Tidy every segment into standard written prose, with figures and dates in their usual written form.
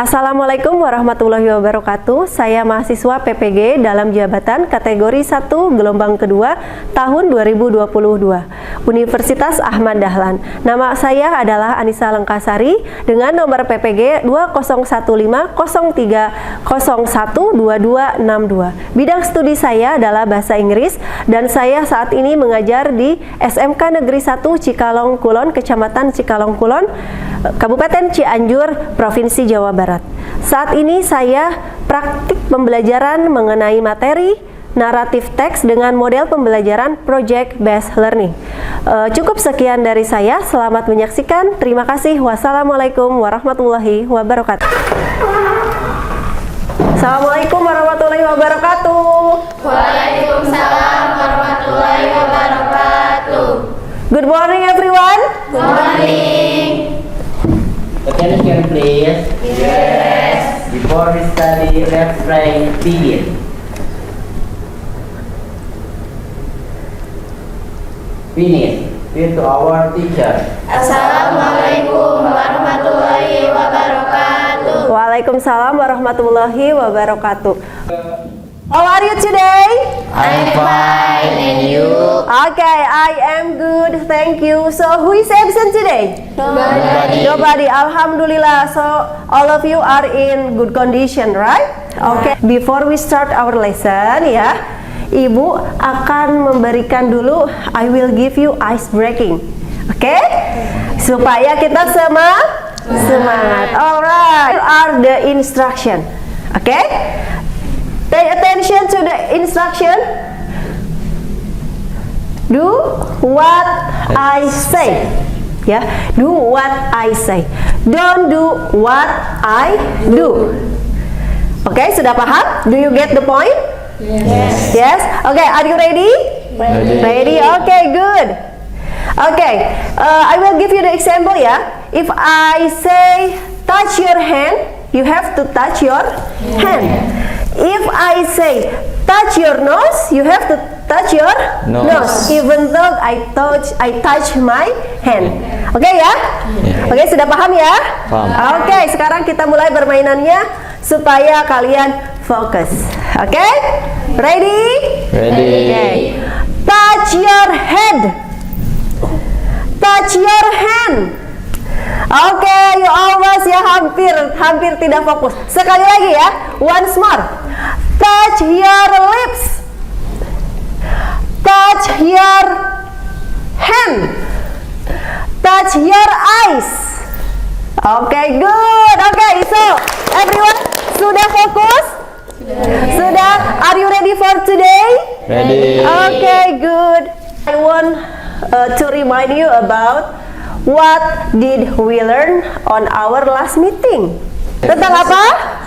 Assalamualaikum warahmatullahi wabarakatuh. Saya mahasiswa PPG dalam jabatan kategori 1 gelombang kedua tahun 2022 Universitas Ahmad Dahlan. Nama saya adalah Anissa Lengkasari dengan nomor PPG 201503012262. Bidang studi saya adalah bahasa Inggris dan saya saat ini mengajar di SMK Negeri 1 Cikalong Kulon, Kecamatan Cikalong Kulon, Kabupaten Cianjur, Provinsi Jawa Barat. Saat ini saya praktik pembelajaran mengenai materi naratif teks dengan model pembelajaran project based learning. Cukup sekian dari saya. Selamat menyaksikan. Terima kasih. Wassalamualaikum warahmatullahi wabarakatuh. Assalamualaikum warahmatullahi wabarakatuh. Waalaikumsalam warahmatullahi wabarakatuh. Good morning everyone. Good morning. Attention please. Yes. Before we study, let's try begin. Finish. Read to our teacher. Assalamualaikum warahmatullahi wabarakatuh. Waalaikumsalam warahmatullahi wabarakatuh. How are you today? I'm fine, and you? Okay, I am good, thank you. So who is absent today? Nobody. Nobody. Alhamdulillah. So all of you are in good condition, right? Okay. Before we start our lesson, ya, Ibu akan memberikan dulu. I will give you ice breaking. Okay? Supaya kita semangat. Alright. Here are the instruction. Okay? Pay attention to the instruction. Do what I say. Ya, do what I say. Don't do what I do. Oke, sudah paham? Do you get the point? Yes. Yes. Okay, are you ready? Ready. Okay, good. Okay, I will give you the example ya. If I say touch your hand, you have to touch your hand. If I say touch your nose, you have to touch your nose. Even though I touch my hand. Oke ya? Oke, sudah paham ya? Paham. Oke, sekarang kita mulai permainannya supaya kalian fokus. Oke? Ready? Ready. Okay. Touch your head. Touch your hand. Oke, you almost ya, hampir tidak fokus. Sekali lagi ya, once more. Touch your lips. Touch your hand. Touch your eyes. Oke, good. Oke, so everyone sudah fokus? Sudah. Are you ready for today? Ready. Okay, good. I want to remind you about what did we learn on our last meeting? Tentang apa?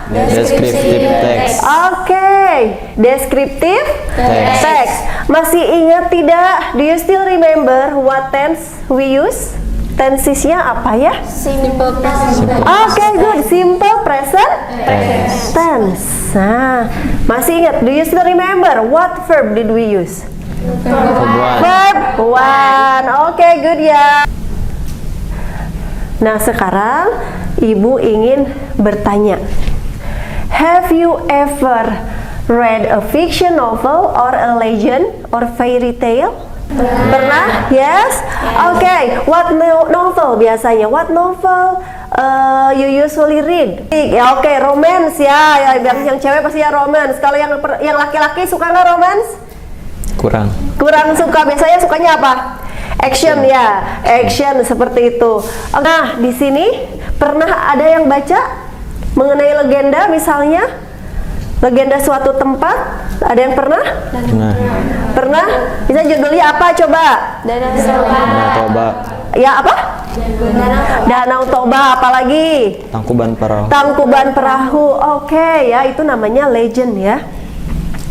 Descriptive text. Okay, descriptive text. Masih ingat tidak? Do you still remember what tense we use? Tensesnya apa ya? Simple present. Okay, good. Simple present tense. Nah, masih ingat? Do you still remember what verb did we use? Verb one. Okay, good ya. Nah, sekarang Ibu ingin bertanya. Have you ever read a fiction novel or a legend or fairy tale? Pernah? Yes? Okay. What novel biasanya? What novel you usually read? Ya, oke, romance ya. Yang cewek pasti ya romance. Kalau yang laki-laki suka nggak romance? Kurang suka. Biasanya sukanya apa? Action ya, action seperti itu. Nah, di sini pernah ada yang baca mengenai legenda, misalnya legenda suatu tempat. Ada yang pernah? Pernah? Bisa judulnya apa? Coba. Danau Toba. Ya apa? Danau Toba. Apalagi? Tangkuban Perahu. Oke, ya itu namanya legend ya.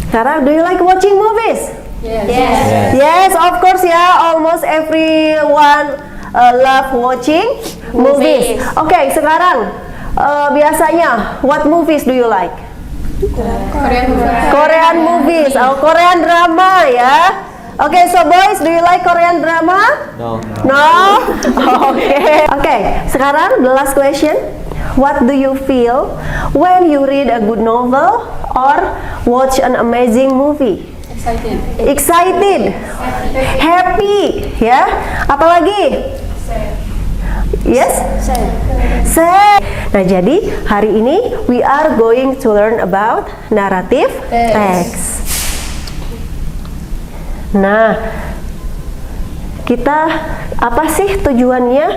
Sekarang, do you like watching movies? Yes. Yes, of course ya. Almost everyone love watching movies. Oke, sekarang biasanya what movies do you like? Korean movies. Oh, Korean drama ya. Okay, so boys, do you like Korean drama? No. No? Okay. Okay, sekarang the last question. what do you feel when you read a good novel or watch an amazing movie? Excited. Excited, happy, ya. Apalagi? Yes? Sad. Nah, jadi hari ini we are going to learn about narrative text. Nah, kita apa sih tujuannya?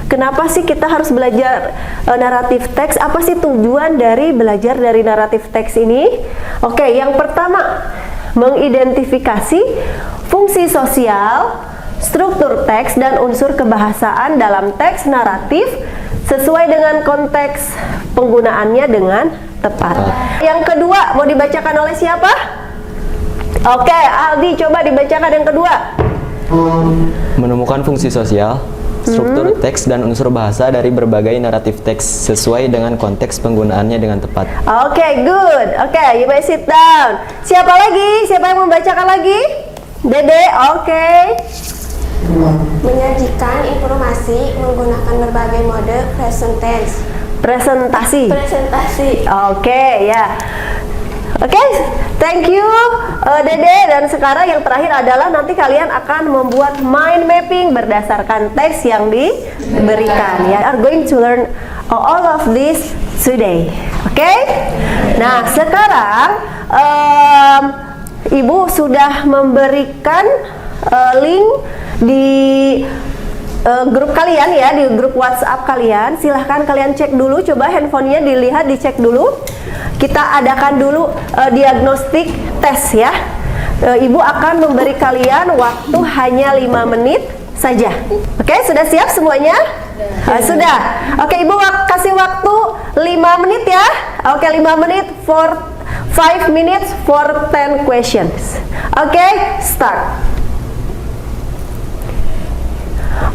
Kenapa sih kita harus belajar naratif teks? Apa sih tujuan dari belajar dari naratif teks ini? Oke, yang pertama, mengidentifikasi fungsi sosial, struktur teks dan unsur kebahasaan dalam teks naratif sesuai dengan konteks penggunaannya dengan tepat. Yang kedua, mau dibacakan oleh siapa? Oke, Aldi, coba dibacakan yang kedua. Menemukan fungsi sosial, struktur teks dan unsur bahasa dari berbagai naratif teks sesuai dengan konteks penggunaannya dengan tepat. Oke, good. Oke, you may sit down. Siapa lagi? Siapa yang membacakan lagi? Dede, oke. Menyajikan informasi menggunakan berbagai mode present tense. Presentasi. Presentasi. Oke, ya. Oke, thank you Dede. Dan sekarang yang terakhir adalah nanti kalian akan membuat mind mapping berdasarkan teks yang diberikan. Ya, are going to learn all of this today. Oke? Nah, sekarang Ibu sudah memberikan link di grup kalian ya, di grup WhatsApp kalian. Silahkan kalian cek dulu, coba handphonenya dilihat, dicek dulu. Kita adakan dulu diagnostik tes ya. Ibu akan memberi kalian waktu hanya 5 menit saja. Oke, sudah siap semuanya? Sudah. Oke, Ibu kasih waktu 5 menit ya. Oke, 5 menit for 5 minutes for 10 questions. Oke, start.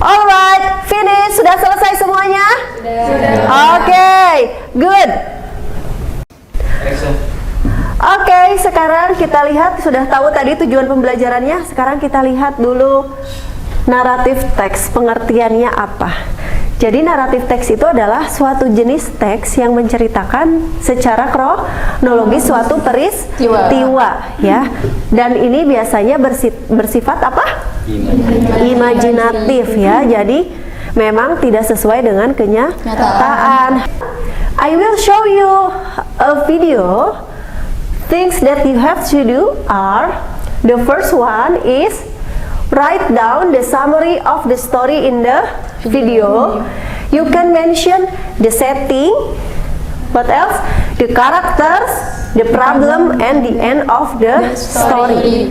Alright, finish. Sudah selesai semuanya? Sudah. Oke, good. Oke, sekarang kita lihat, sudah tahu tadi tujuan pembelajarannya. Sekarang kita lihat dulu naratif teks, pengertiannya apa. Jadi naratif teks itu adalah suatu jenis teks yang menceritakan secara kronologis suatu peristiwa ya. Dan ini biasanya bersifat apa? Imajinatif ya. Jadi memang tidak sesuai dengan kenyataan. I will show you a video. Things that you have to do are, the first one is write down the summary of the story in the video. You can mention the setting, what else? The characters, the problem, and the end of the story.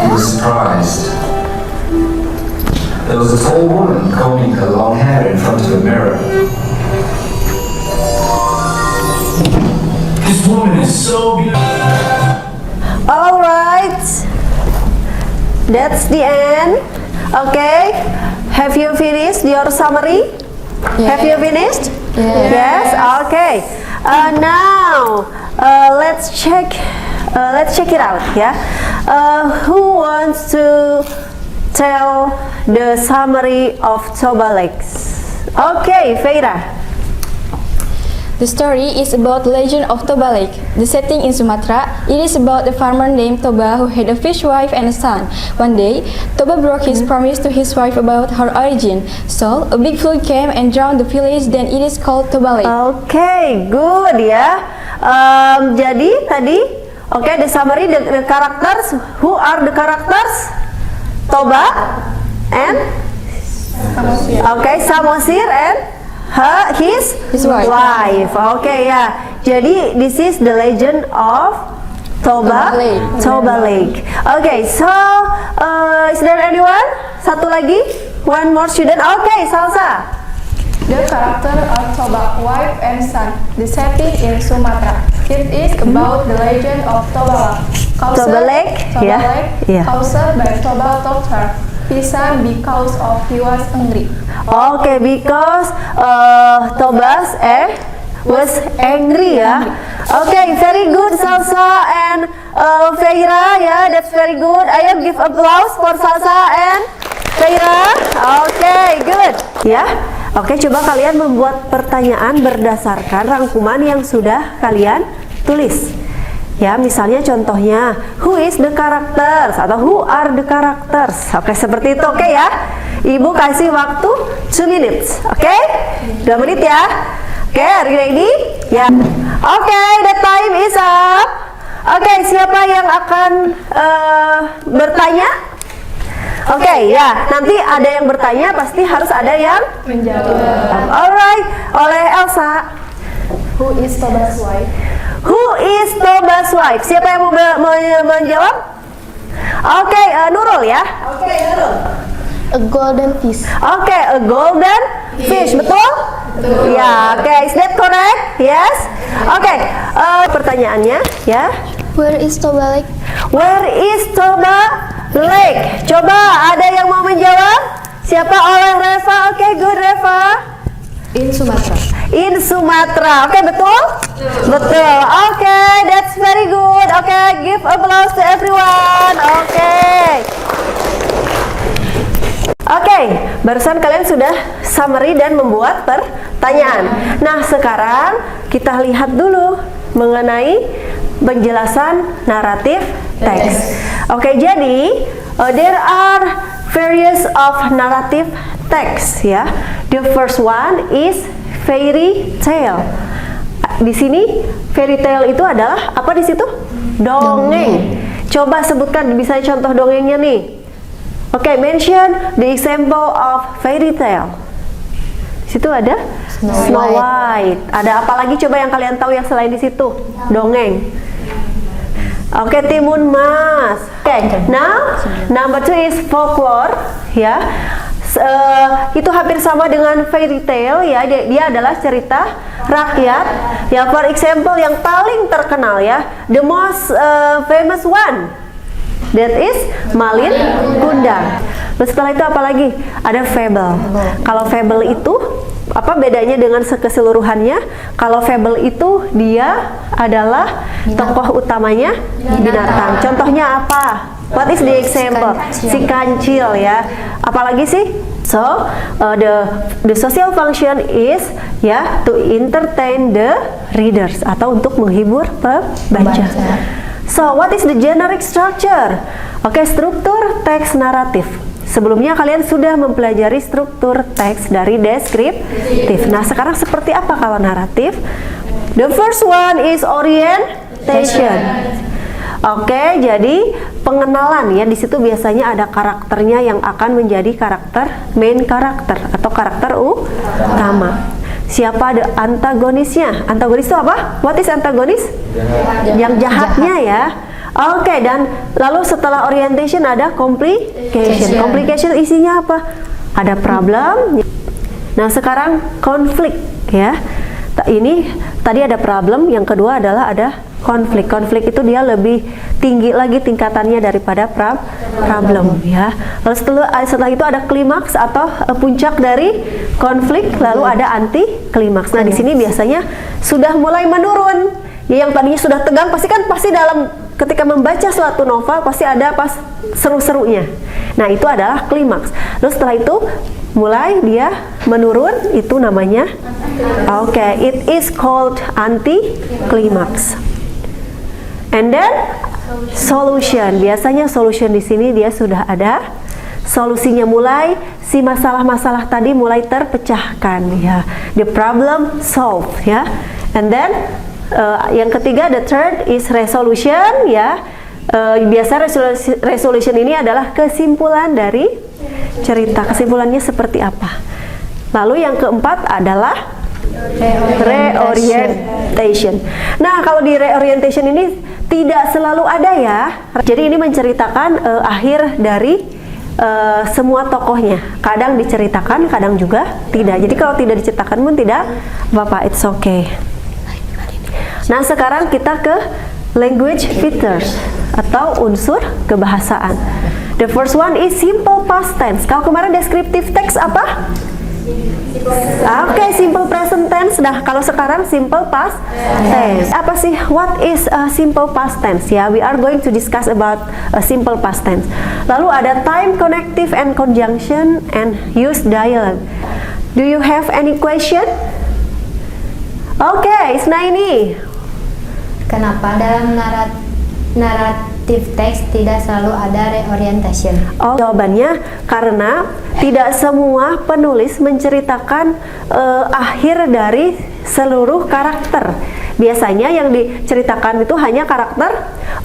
He was surprised. There was a tall woman combing her long hair in front of a mirror. This woman is so beautiful. Alright, that's the end. Okay, have you finished your summary? Have you finished? Yes. Okay. Now let's check it out. Yeah. Who wants to tell the summary of Toba Lakes? Okay, Feira. The story is about the legend of Toba Lake. The setting in Sumatra. It is about a farmer named Toba who had a fish wife and a son. One day, Toba broke his promise to his wife about her origin. So, a big flood came and drowned the village. Then it is called Toba Lake. Okay, good ya. Jadi tadi, the summary, the characters. Who are the characters? Toba and Samosir and his wife. Okay, ya. Jadi this is the legend of Toba Lake. Okay, so is there anyone? Satu lagi? One more student. Okay, Salsa. The character of Toba's wife and son. The setting in Sumatra. It is about the legend of Toba Lake. Yeah. Caused by Toba told her his son because of he was angry. Okay, because Toba's was angry ya. Okay, very good Salsa and Feira ya, that's very good. Ayo give applause for Salsa and Feira. Okay, good. Ya. Oke, coba kalian membuat pertanyaan berdasarkan rangkuman yang sudah kalian tulis. Ya, misalnya contohnya, who is the characters atau who are the characters. Oke, seperti itu. Oke ya. Ibu kasih waktu 2 minutes. Oke? 2 menit ya. Oke, are you ready? Ya. Oke, the time is up. Oke, siapa yang akan bertanya? Oke, ya, nanti ada yang bertanya, pasti harus ada yang menjawab. Alright, oleh Elsa. Who is Toba's wife? Who is Toba's wife? Siapa yang mau menjawab? Oke, Nurul ya. Oke, Nurul. A golden fish. Oke, a golden fish, betul? Ya, oke, is that correct? Yes. Oke, pertanyaannya ya. Where is Toba Lake? Where is Toba Lake? Coba ada yang mau menjawab? Siapa? Oleh Reva. Oke, good Reva. In Sumatra. In Sumatera. Oke, betul? Betul. Oke, that's very good. Oke, give applause to everyone. Oke, barusan kalian sudah summary dan membuat pertanyaan. Nah, sekarang kita lihat dulu mengenai penjelasan naratif teks. Oke, jadi there are various of narrative text ya. The first one is fairy tale. Di sini fairy tale itu adalah apa di situ? Dongeng. Coba sebutkan, bisa contoh dongengnya nih. Oke, mention the example of fairy tale. Di situ ada Snow White. Ada apa lagi coba yang kalian tahu yang selain di situ? Dongeng. Oke, Timun Mas. Oke, now number 2 is folklore ya. Itu hampir sama dengan fairy tale ya. Dia adalah cerita rakyat. Ya, for example yang paling terkenal ya, the most famous one, that is Malin Kundang. Terus setelah itu apa lagi? Ada fable. Kalau fable itu apa bedanya dengan keseluruhannya? Kalau fable itu dia adalah tokoh utamanya binatang. Contohnya apa? What is the example? Si kancil ya. Apalagi sih? So the social function is ya to entertain the readers atau untuk menghibur pembaca. So what is the generic structure? Oke, struktur teks naratif. Sebelumnya kalian sudah mempelajari struktur teks dari deskriptif. Nah, sekarang seperti apa kalau naratif? The first one is orientation. Oke, jadi pengenalan ya, di situ biasanya ada karakternya yang akan menjadi karakter main karakter atau karakter utama. Siapa ada antagonisnya? Antagonis itu apa? What is antagonis? Yang jahatnya ya. Oke, dan lalu setelah orientation ada complication. Complication isinya apa? Ada problem. Nah, sekarang konflik ya. Ini tadi ada problem, yang kedua adalah ada konflik. Konflik itu dia lebih tinggi lagi tingkatannya daripada problem ya. Lalu setelah itu ada klimaks atau puncak dari konflik, lalu ada anti klimaks. Nah, di sini biasanya sudah mulai menurun. Ya, yang tadinya sudah tegang pasti dalam ketika membaca suatu novel pasti ada pas seru-serunya. Nah, itu adalah klimaks. Lalu setelah itu mulai dia menurun, itu namanya it is called anti climax. And then solution. Biasanya solution di sini dia sudah ada solusinya, mulai si masalah-masalah tadi mulai terpecahkan ya. The problem solved ya. And then yang ketiga, the third is resolution ya. Biasa resolution ini adalah kesimpulan dari cerita. Kesimpulannya seperti apa? Lalu yang keempat adalah reorientation. Nah, kalau di reorientation ini tidak selalu ada ya. Jadi ini menceritakan akhir dari semua tokohnya. Kadang diceritakan, kadang juga tidak. Jadi kalau tidak diceritakan pun tidak apa-apa, it's okay. Nah, sekarang kita ke language features atau unsur kebahasaan. The first one is simple past tense. Kalau kemarin descriptive text apa? Oke, simple present tense. Nah, kalau sekarang simple past tense. Apa sih? What is a simple past tense? Ya, we are going to discuss about a simple past tense. Lalu ada time, connective, and conjunction, and use dialogue. Do you have any question? Oke, Isnaini. Kenapa dalam naratif teks tidak selalu ada reorientation? Oh, jawabannya karena tidak semua penulis menceritakan akhir dari seluruh karakter. Biasanya yang diceritakan itu hanya karakter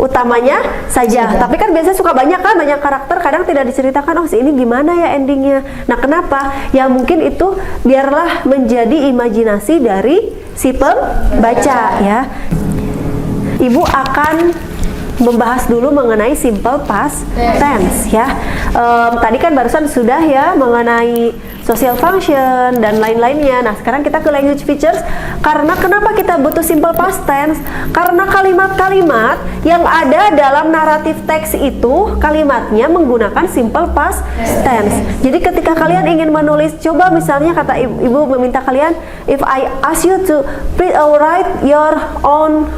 utamanya saja. Tapi kan biasanya suka banyak karakter, kadang tidak diceritakan, oh ini gimana ya endingnya. Nah, kenapa? Ya mungkin itu biarlah menjadi imajinasi dari si pembaca ya. Ibu akan membahas dulu mengenai simple past tense ya. Tadi kan barusan sudah ya mengenai social function dan lain-lainnya. Nah, sekarang kita ke language features. Karena kenapa kita butuh simple past tense? Karena kalimat-kalimat yang ada dalam naratif teks itu kalimatnya menggunakan simple past tense. Jadi ketika kalian ingin menulis, coba misalnya kata ibu meminta kalian, if I ask you to write your own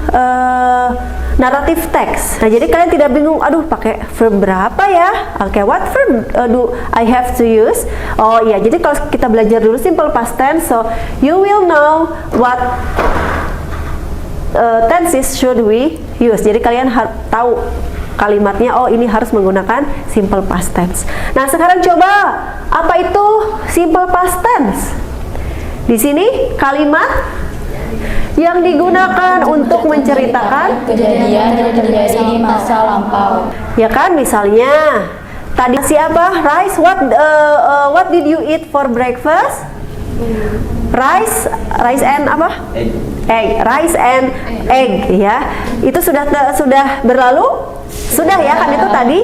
narrative text. Nah, jadi kalian tidak bingung, aduh pakai verb berapa ya? Oke, what verb do I have to use? Oh iya, jadi kalau kita belajar dulu simple past tense, so you will know what tenses should we use. Jadi kalian tahu kalimatnya, oh ini harus menggunakan simple past tense. Nah, sekarang coba apa itu simple past tense? Di sini kalimat yang digunakan untuk menceritakan Kejadian yang terjadi di masa lampau. ya kan, misalnya tadi siapa? Rice, what did you eat for breakfast? Rice and apa? Egg. Rice and egg ya. Itu sudah berlalu? Sudah ya kan, itu tadi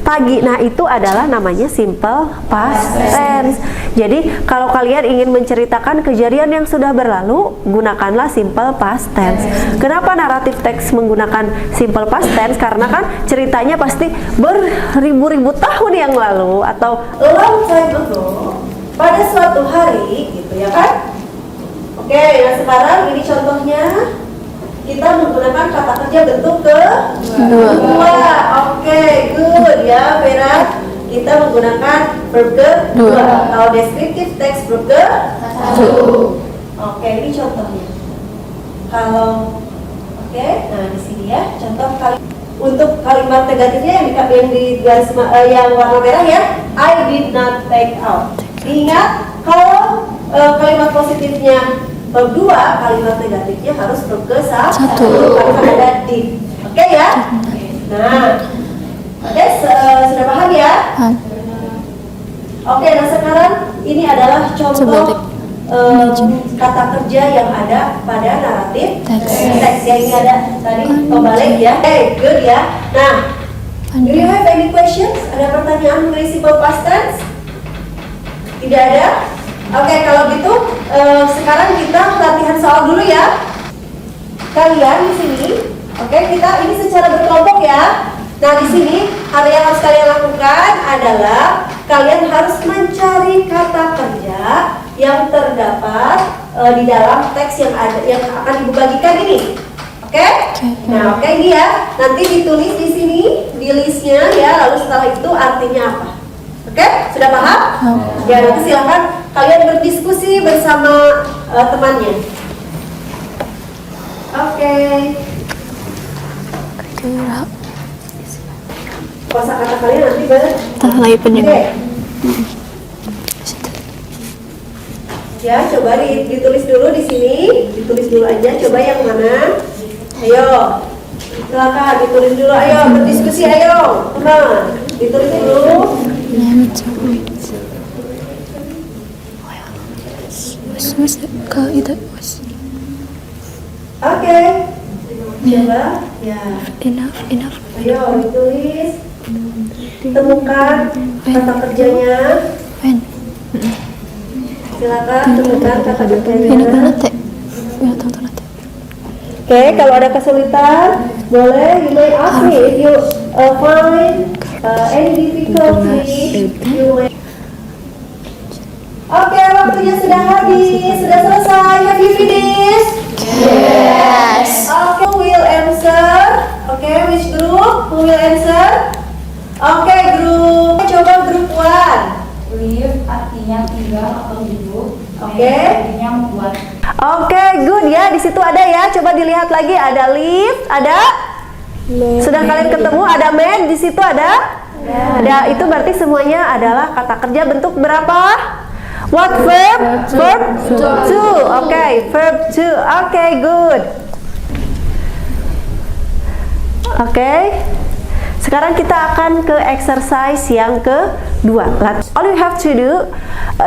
pagi. Nah, itu adalah namanya simple past tense. Jadi kalau kalian ingin menceritakan kejadian yang sudah berlalu, gunakanlah simple past tense. Kenapa naratif teks menggunakan simple past tense? Karena kan ceritanya pasti beribu-ribu tahun yang lalu atau a long time ago, pada suatu hari gitu ya kan. Oke, nah sekarang ini contohnya kita menggunakan kata kerja bentuk kedua. Oke, good ya Vera. Kita menggunakan verb kedua. Kalau descriptive text verb ke-1. Oke, ini contohnya. Kalau nah di sini ya contoh untuk kalimat negatifnya yang di garis yang warna merah ya, I did not take out. Ingat kalau kalimat positifnya verb 2, kalimat negatifnya harus verb ke-1 karena ada did. Oke ya? Nah, sudah paham ya? Oke, nah sekarang ini adalah contoh kata kerja yang ada pada naratif teks ya. Ini ada tadi pembalik ya. Good ya. Nah, do you have any questions? Ada pertanyaan mengenai simple past tense? Tidak ada? Oke, kalau gitu sekarang kita latihan soal dulu ya. Kalian di sini, oke, kita ini secara berkelompok ya. Nah, di sini hal yang harus kalian lakukan adalah kalian harus mencari kata kerja yang terdapat di dalam teks yang akan ibu bagikan ini. Oke? Nah, oke ini ya. Nanti ditulis di sini di listnya ya. Lalu setelah itu artinya apa? Oke? Sudah paham? Ya, nanti silakan kalian berdiskusi bersama temannya. Oke. Kosakata kalian nanti lagi penyebab. Ya, coba ditulis dulu di sini. Ditulis dulu aja. Coba yang mana? Ayo. Silakan ditulis dulu. Ayo berdiskusi. Ayo. Nah, ditulis dulu. Oke. Coba. Ya. Enough. Ayo ditulis. Temukan kata kerjanya. Silakan temukan kata kerjanya. Oke, kalau ada kesulitan boleh you may ask me if you find any difficulty you may. Oke, waktunya sudah habis, sudah selesai. Have you finished? Yes. Okay, who will answer? Okay, which group? Who will answer? Okay, group. Coba group 1. Live artinya tinggal atau hidup. Oke. Artinya membuat. Oke, good ya. Di situ ada ya. Coba dilihat lagi. Ada live, ada. Sudah kalian ketemu? Ada made. Di situ ada. Ada. Itu berarti semuanya adalah kata kerja bentuk berapa? What verb? Verb 2. Oke, verb 2. Oke, good. Oke. Sekarang kita akan ke exercise yang kedua. All you have to do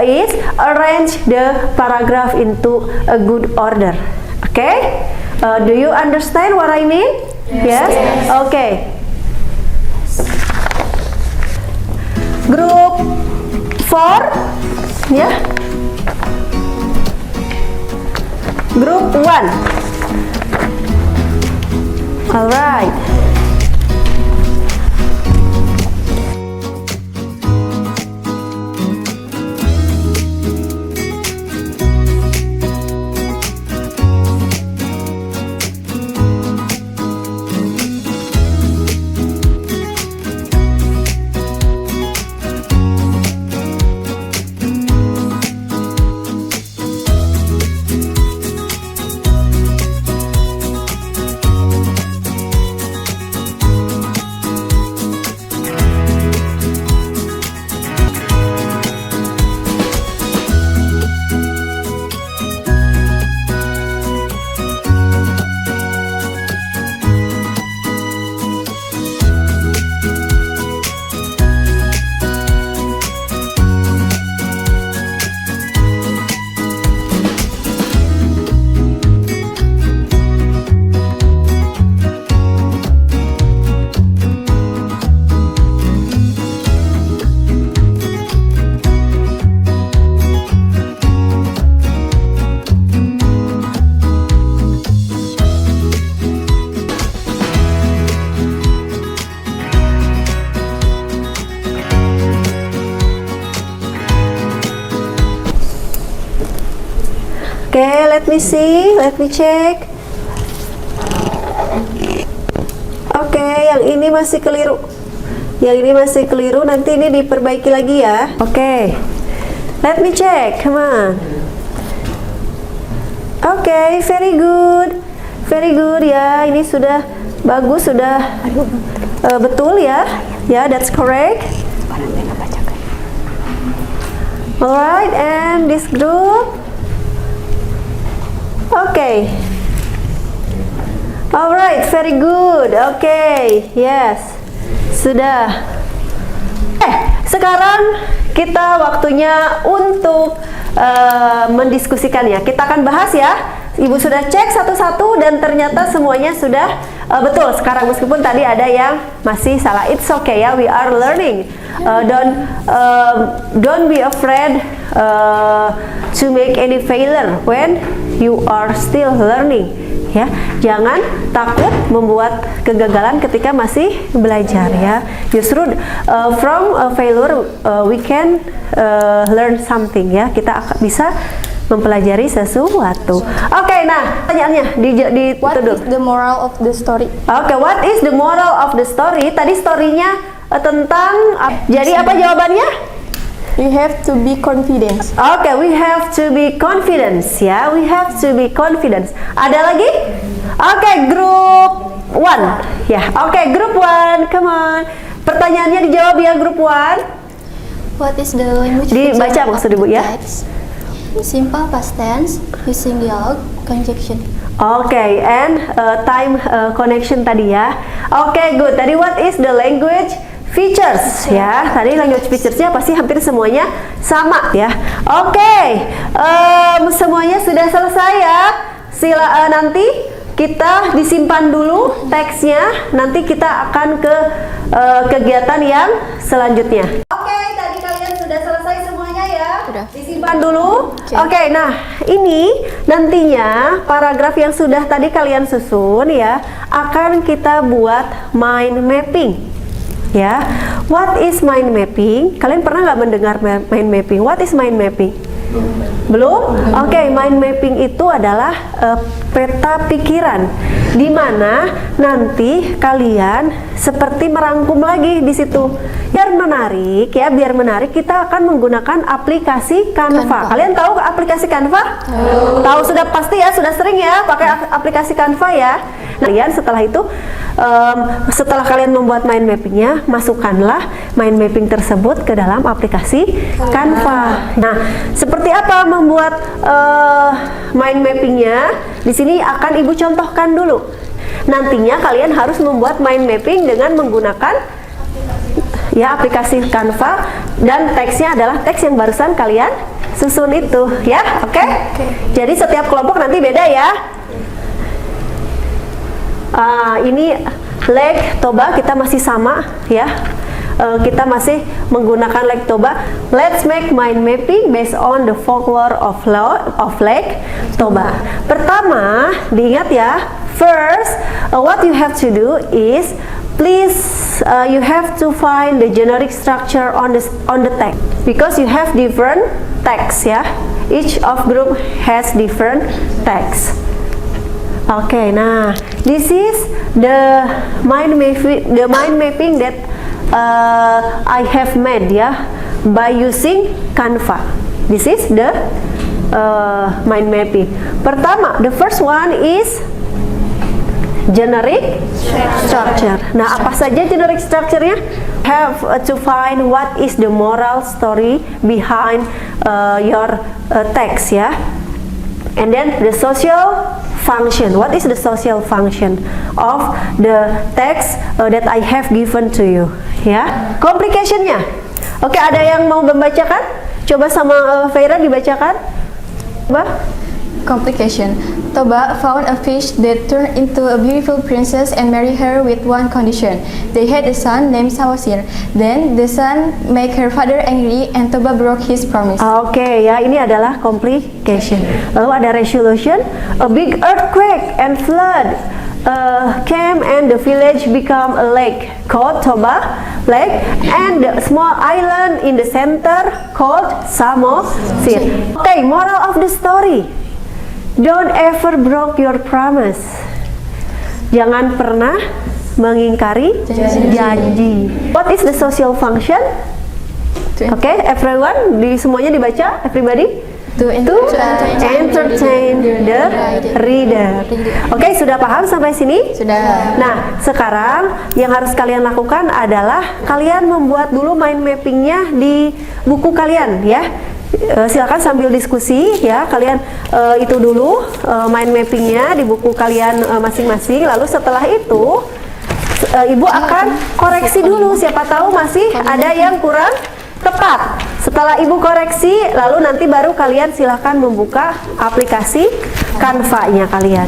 is arrange the paragraph into a good order. Okay? Do you understand what I mean? Yes? Okay. Group 4, ya. Group 1. Alright. Okay, let me see, let me check. Oke, yang ini masih keliru. Yang ini masih keliru, nanti ini diperbaiki lagi ya. Oke. Let me check, come on. Oke, very good. Very good ya. Ini sudah bagus, sudah betul ya. Ya, that's correct. Alright, and this group. Okay. Alright, very good. Okay, yes. Sudah. Sekarang kita waktunya untuk mendiskusikan ya. Kita akan bahas ya. Ibu sudah cek satu-satu dan ternyata semuanya sudah betul. Sekarang meskipun tadi ada yang masih salah, it's okay ya. We are learning. Don't be afraid to make any failure when you are still learning. Ya, jangan takut membuat kegagalan ketika masih belajar ya. Justru from a failure we can learn something ya. Kita bisa mempelajari sesuatu. Oke, nah pertanyaannya What is the moral of the story? Oke, what is the moral of the story? Tadi storynya tentang jadi apa jawabannya? You have to be confident. Oke, we have to be confident ya. We have to be confident. Ada lagi? Oke, group 1 ya. Oke, group 1, come on. Pertanyaannya dijawab ya group 1. What is the language Dibaca feature maksud of Ibu the ya. text? Simple past tense, using dialogue, conjunction. Oke, and time connection tadi ya. Oke, good. Tadi what is the language features ya. Tadi language features-nya pasti hampir semuanya sama ya. Oke, semuanya sudah selesai ya. Nanti kita disimpan dulu teksnya. Nanti kita akan ke kegiatan yang selanjutnya. Oke, tadi kalian sudah selesai semuanya ya. Sudah. Disimpan dulu. Oke, nah ini nantinya paragraf yang sudah tadi kalian susun ya akan kita buat mind mapping. Ya, what is mind mapping? Kalian pernah nggak mendengar mind mapping? What is mind mapping? Belum? Oke, mind mapping itu adalah peta pikiran, di mana nanti kalian seperti merangkum lagi di situ. Biar menarik ya, biar menarik kita akan menggunakan aplikasi Canva. Kalian tahu aplikasi Canva? Tahu sudah pasti ya, sudah sering ya pakai aplikasi Canva ya. Nah, kalian setelah itu, setelah kalialian membuat mind mappingnya, masukkanlah mind mapping tersebut ke dalam aplikasi Canva. Nah, seperti apa membuat mind mappingnya? Di sini akan Ibu contohkan dulu. Nantinya kalian harus membuat mind mapping dengan menggunakan ya aplikasi Canva, dan teksnya adalah teks yang barusan kalian susun itu ya. Oke? Jadi setiap kelompok nanti beda ya. Ini leg toba kita masih sama ya. Kita masih menggunakan leg toba. Let's make mind mapping based on the folklore of leg toba. Pertama, diingat ya. First, what you have to do is please you have to find the generic structure on the text, because you have different text ya. Each of group has different text. Oke, nah this is the mind mapping that I have made ya by using Canva. This is the mind mapping. Pertama, the first one is generic structure. Nah, apa saja generic structure-nya? Have to find what is the moral story behind your text ya. And then the social function. What is the social function of the text that I have given to you? Ya, complication-nya. Oke, ada yang mau membacakan? Coba sama Vera dibacakan. Coba. Complication. Toba found a fish that turned into a beautiful princess and married her with one condition. They had a son named Sawasir. Then the son made her father angry and Toba broke his promise. Oke, ya, ini adalah complication. Lalu ada resolution. A big earthquake and flood came and the village became a lake called Toba Lake, and the small island in the center called Samosir. Okay, moral of the story. Don't ever broke your promise. Jangan pernah mengingkari janji. What is the social function? Okay, everyone, semuanya dibaca, everybody. To entertain the reader. Oke, sudah paham sampai sini? Sudah. Nah, sekarang yang harus kalian lakukan adalah kalian membuat dulu mind mappingnya di buku kalian ya. Silakan sambil diskusi ya, kalian itu dulu mind mappingnya di buku kalian masing-masing. Lalu setelah itu Ibu akan koreksi dulu, siapa tahu masih ada yang kurang tepat. Setelah Ibu koreksi, lalu nanti baru kalian silakan membuka aplikasi Canva-nya kalian.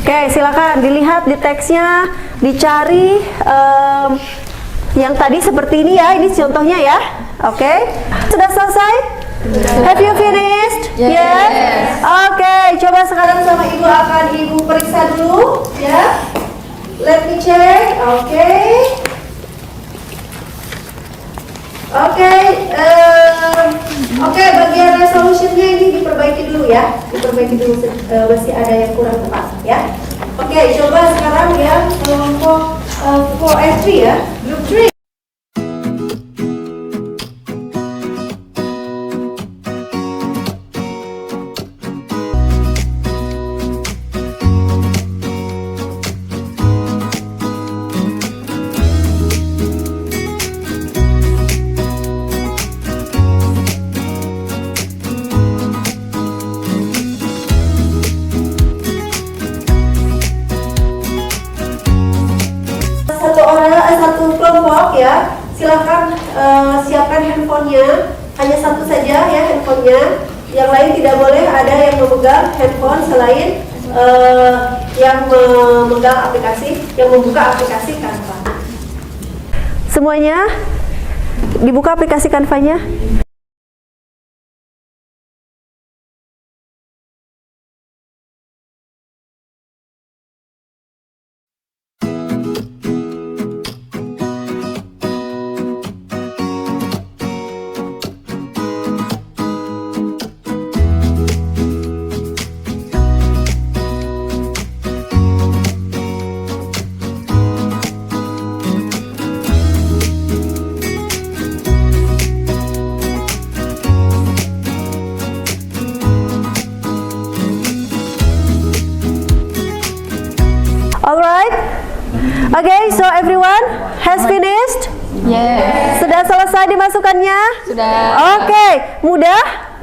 Oke, silakan dilihat di teksnya, dicari yang tadi seperti ini ya, ini contohnya ya. Oke, sudah selesai? Have you finished? Yes. Oke, coba sekarang sama Ibu akan Ibu periksa dulu ya. Let me check. Oke, bagian resolutionnya ini diperbaiki dulu ya. Diperbaiki dulu, masih ada yang kurang tepat ya. Oke, coba sekarang ya kelompok 4 ya, group 3. Satu kelompok ya, silakan siapkan handphonenya, hanya satu saja ya handphonenya, yang lain tidak boleh ada yang memegang handphone selain yang memegang aplikasi, yang membuka aplikasi Canva. Semuanya dibuka aplikasi Canva-nya. Okay, so everyone has finished? Yes. Sudah selesai dimasukkannya? Sudah. Oke, mudah?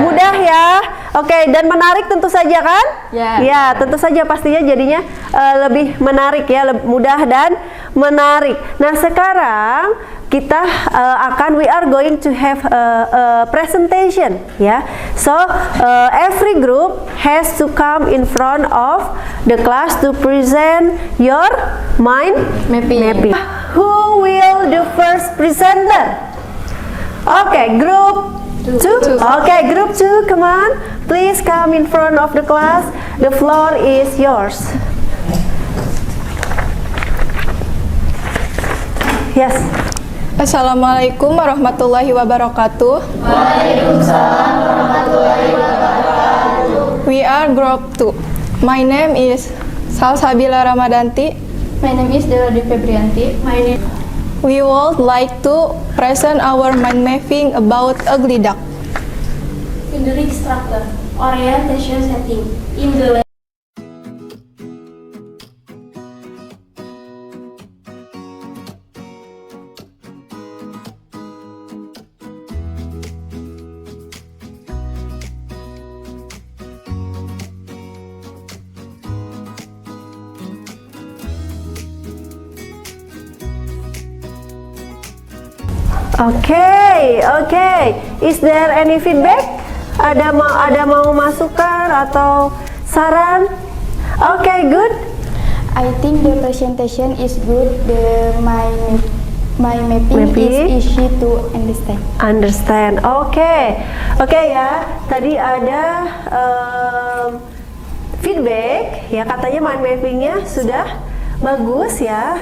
Mudah ya. Oke, dan menarik tentu saja kan? Ya. Ya, tentu saja pastinya jadinya lebih menarik ya, mudah dan menarik. Nah, sekarang kita we are going to have a presentation ya. So, every group has to come in front of the class to present your mind mapping. Who will the first presenter? Okay, group 2. Okay, group 2, come on. Please come in front of the class. The floor is yours. Yes. Assalamualaikum warahmatullahi wabarakatuh. Waalaikumsalam warahmatullahi wabarakatuh. We are group 2. My name is Salsabila Ramadanti. My name is Delade Febrianti. We would like to present our mind mapping about ugly duck. Generic structure, orientation setting, in the Okay. Is there any feedback? Ada mau masukan atau saran? Okay, good. I think the presentation is good. My mapping is easy to understand. Oke ya. Tadi ada feedback ya, katanya mind mappingnya sudah bagus ya.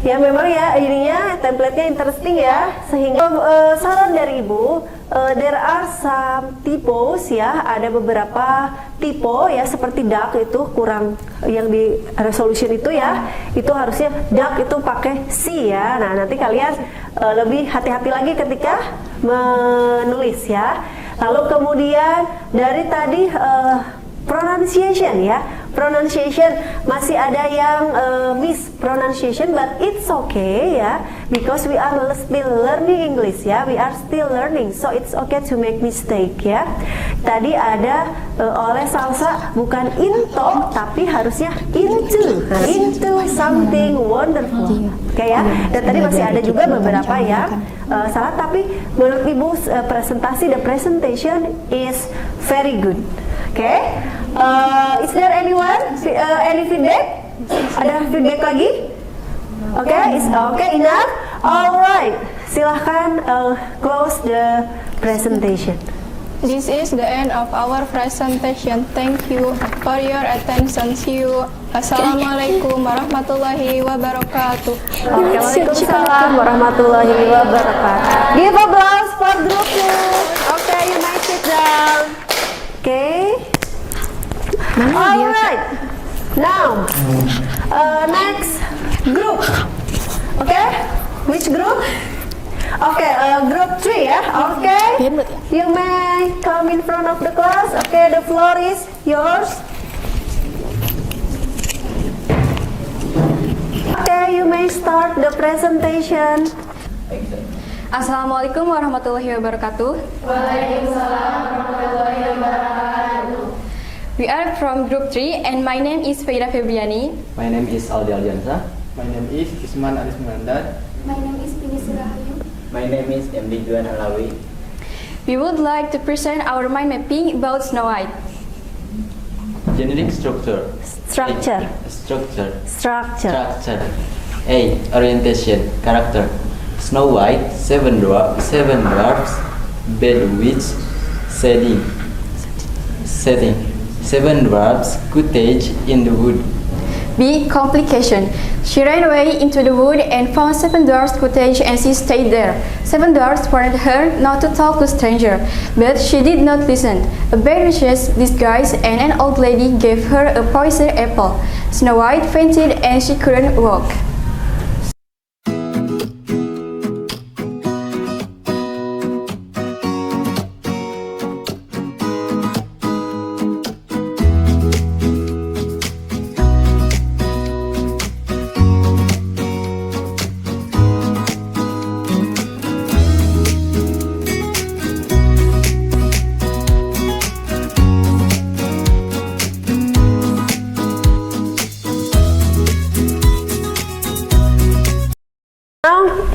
Ya memang ya ininya template-nya interesting ya, sehingga saran dari Ibu, there are some typos ya, ada beberapa tipe ya, seperti duck itu kurang yang di resolution itu ya, itu harusnya duck itu pakai C ya. Nah nanti kalian lebih hati-hati lagi ketika menulis ya. Lalu kemudian dari tadi pronunciation ya. Pronunciation masih ada yang mispronunciation, but it's okay ya, because we are still learning English ya, we are still learning, so it's okay to make mistake ya. Tadi ada oleh Salsa bukan into tapi harusnya into something wonderful, oke ya. Dan tadi masih ada juga beberapa yang salah, tapi menurut Ibu the presentation is very good. Okay, is there anyone any feedback? Ada feedback lagi? Okay, is okay enough. Alright, silahkan close the presentation. This is the end of our presentation. Thank you for your attention. See you. Assalamualaikum warahmatullahi wabarakatuh. Waalaikumsalam warahmatullahi wabarakatuh. Give applause for group 2. Okay, you may sit down. Okay. Alright. Now, next group. Okay. Which group? Okay, group 3 ya. Okay. You may come in front of the class. Okay, the floor is yours. Okay, you may start the presentation. Assalamualaikum warahmatullahi wabarakatuh. Waalaikumsalam warahmatullahi wabarakatuh. We are from group 3 and my name is Feira Febriani. My name is Aldi Aldiansa. My name is Isman Aris Murandar. My name is Pinis Rahayu. My name is MD Juan Alawi. We would like to present our mind mapping about Snow White. Generic structure. Structure. A. Orientation. Character. Snow White, seven dwarfs, bedwitch, setting. Seven dwarfs, cottage in the wood. B. Complication. She ran away into the wood and found 7 dwarfs' cottage and she stayed there. 7 dwarfs warned her not to talk to stranger, but she did not listen. A bear witch's disguise and an old lady gave her a poisoned apple. Snow White fainted and she couldn't walk.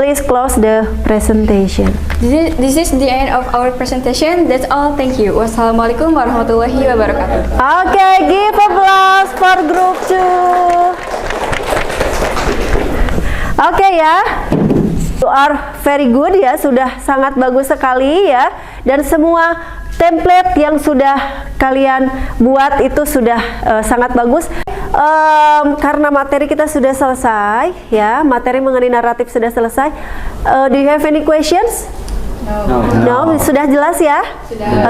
please close the presentation. This is the end of our presentation. That's all. Thank you. Wassalamualaikum warahmatullahi wabarakatuh. Okay, give applause for group 2. Okay ya. You are very good ya, sudah sangat bagus sekali ya. Dan semua template yang sudah kalian buat itu sudah sangat bagus. Karena materi kita sudah selesai ya, materi mengenai naratif sudah selesai. Do you have any questions? No, sudah jelas ya?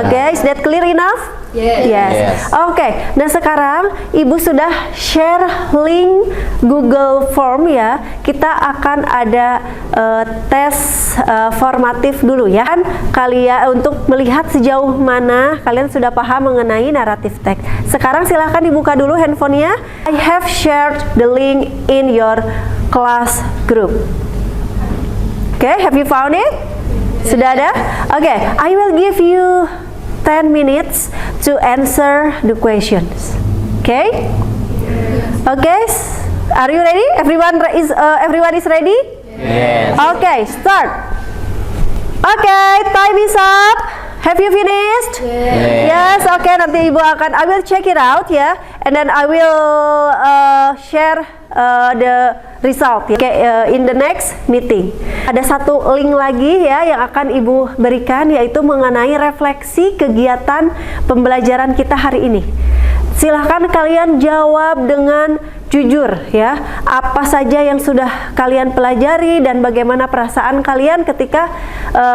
Okay, is that clear enough? Yes. Oke, nah sekarang Ibu sudah share link Google Form ya. Kita akan ada tes formatif dulu ya. Kalian untuk melihat sejauh mana kalian sudah paham mengenai naratif teks. Sekarang silahkan dibuka dulu handphonenya. I have shared the link in your class group. Okay, have you found it? Sudah ada? Okay, I will give you 10 minutes to answer the questions. Okay? Okay, are you ready? Everyone is ready? Yes. Okay, start. Okay, time is up. Have you finished? Yes. Okay, nanti Ibu I will check it out ya, and then I will share the result in the next meeting. Ada satu link lagi ya yang akan Ibu berikan, yaitu mengenai refleksi kegiatan pembelajaran kita hari ini. Silahkan kalian jawab dengan jujur ya, apa saja yang sudah kalian pelajari dan bagaimana perasaan kalian ketika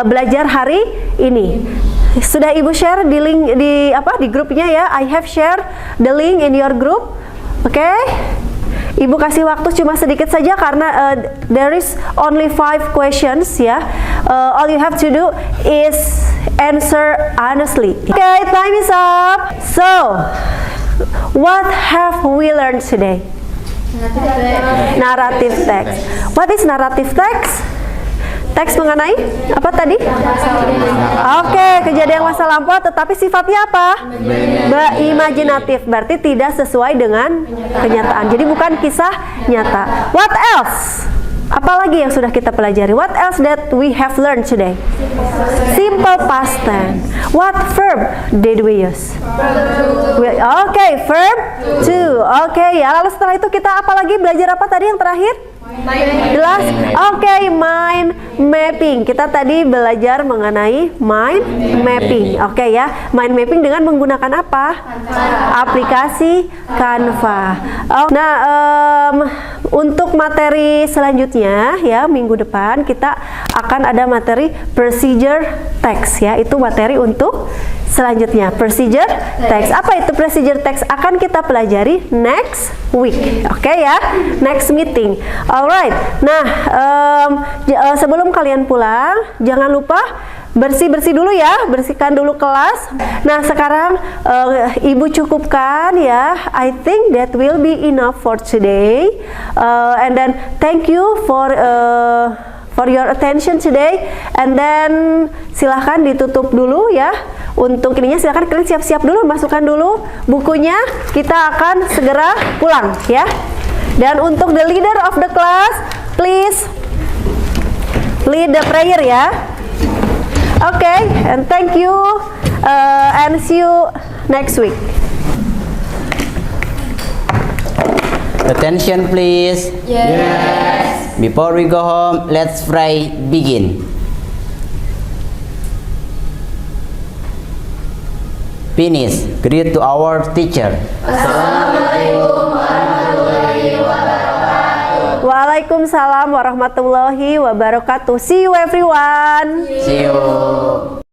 belajar hari ini. Sudah Ibu share di link di grupnya ya. I have shared the link in your group. Oke? Ibu kasih waktu cuma sedikit saja karena there is only 5 questions ya. All you have to do is answer honestly. Okay, time is up. So, what have we learned today? Narrative text. What is narrative text? Teks mengenai apa tadi? Oke, kejadian masa lampau, tetapi sifatnya apa? Imajinatif, berarti tidak sesuai dengan kenyataan. Jadi bukan kisah nyata. What else? Apalagi yang sudah kita pelajari? What else that we have learned today? Simple past tense. What verb did we use? Oke, verb to. Oke, ya. Lalu setelah itu kita apalagi belajar apa tadi yang terakhir? Jelas? Oke, mind mapping. Kita tadi belajar mengenai mind mapping. Oke ya, mind mapping dengan menggunakan apa? Aplikasi Canva. Nah, untuk materi selanjutnya ya, minggu depan kita akan ada materi procedure text ya. Itu materi untuk selanjutnya, procedure text. Apa itu procedure text? Akan kita pelajari next week. Oke ya, next meeting. Alright. Nah, sebelum kalian pulang, jangan lupa bersih-bersih dulu ya, bersihkan dulu kelas. Nah, sekarang Ibu cukupkan ya. I think that will be enough for today. And then thank you for your attention today. And then silahkan ditutup dulu ya. Untuk ininya silahkan kalian siap-siap dulu, masukkan dulu bukunya. Kita akan segera pulang ya. Dan untuk the leader of the class, please lead the prayer ya. Okay, and thank you and see you next week. Attention please. Yes. Before we go home, let's pray begin. Finish. Greet to our teacher. Assalamualaikum warahmatullahi wabarakatuh. Waalaikumsalam warahmatullahi wabarakatuh. See you everyone. See you.